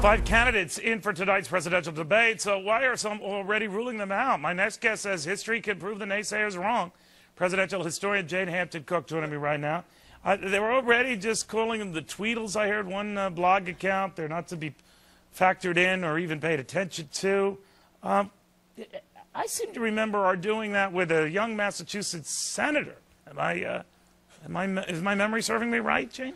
5 candidates in for tonight's presidential debate, so why are some already ruling them out? My next guest says history can prove the naysayers wrong. Presidential historian Jane Hampton Cook joining me right now. They were already just calling them the Tweedles. I heard one blog account. They're not to be factored in or even paid attention to. I seem to remember our doing that with a young Massachusetts senator. Is my memory serving me right, Jane?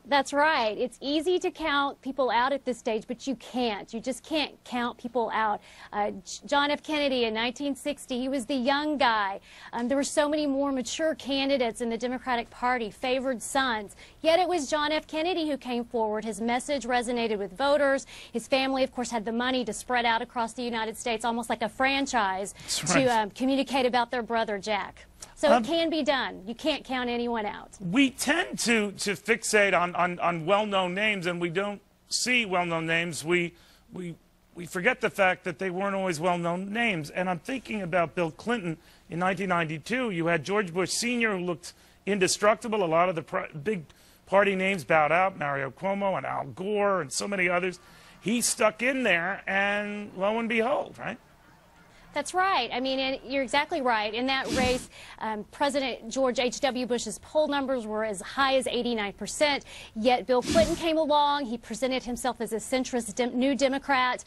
That's right. It's easy to count people out at this stage, but you can't. You just can't count people out. John F. Kennedy in 1960, he was the young guy. There were so many more mature candidates in the Democratic Party, favored sons. Yet it was John F. Kennedy who came forward. His message resonated with voters. His family, of course, had the money to spread out across the United States, almost like a franchise, to communicate about their brother, Jack. So it can be done. You can't count anyone out. We tend to fixate on well-known names, and we don't see well-known names. We forget the fact that they weren't always well-known names. And I'm thinking about Bill Clinton in 1992. You had George Bush Sr., who looked indestructible. A lot of the big party names bowed out, Mario Cuomo and Al Gore and so many others. He stuck in there, and lo and behold, right? That's right. I mean, and you're exactly right. In that race, President George H.W. Bush's poll numbers were as high as 89%, yet Bill Clinton came along. He presented himself as a centrist New Democrat.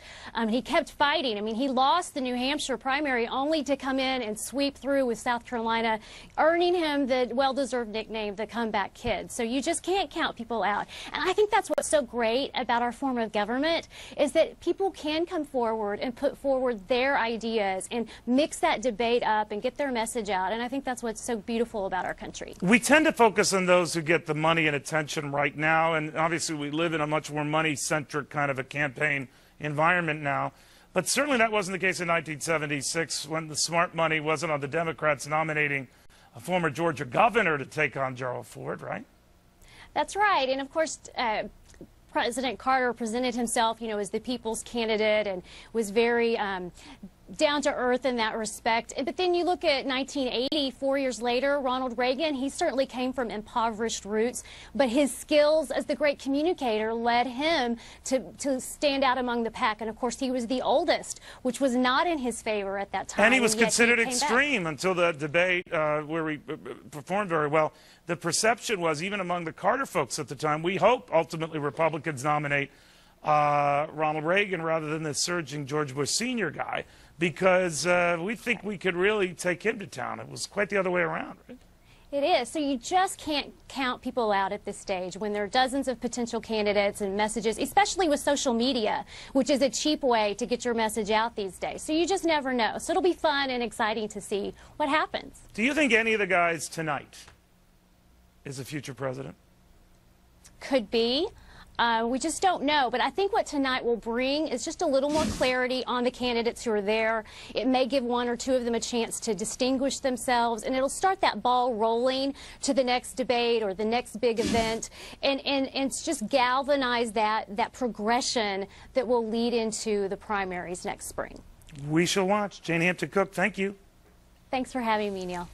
He kept fighting. I mean, he lost the New Hampshire primary only to come in and sweep through with South Carolina, earning him the well-deserved nickname, the comeback kid. So you just can't count people out. And I think that's what's so great about our form of government, is that people can come forward and put forward their ideas and mix that debate up and get their message out. And I think that's what's so beautiful about our country. We tend to focus on those who get the money and attention right now, and obviously we live in a much more money-centric kind of a campaign environment now. But certainly that wasn't the case in 1976, when the smart money wasn't on the Democrats nominating a former Georgia governor to take on Gerald Ford, right? That's right. And of course, President Carter presented himself, as the people's candidate and was very down to earth in that respect. But then you look at 1980, 4 years later, Ronald Reagan, he certainly came from impoverished roots, but his skills as the great communicator led him to stand out among the pack. And of course, he was the oldest, which was not in his favor at that time. And he was considered extreme until the debate where he performed very well. The perception was, even among the Carter folks at the time, we hope ultimately Republicans nominate Ronald Reagan rather than the surging George Bush Sr. guy, because we think we could really take him to town. It was quite the other way around, right? It is. So you just can't count people out at this stage when there are dozens of potential candidates and messages, especially with social media, which is a cheap way to get your message out these days. So you just never know. So it'll be fun and exciting to see what happens. Do you think any of the guys tonight is a future president? Could be. We just don't know. But I think what tonight will bring is just a little more clarity on the candidates who are there. It may give one or two of them a chance to distinguish themselves, and it'll start that ball rolling to the next debate or the next big event, and it's just galvanize that progression that will lead into the primaries next spring. We shall watch. Jane Hampton Cook, thank you. Thanks for having me, Neil.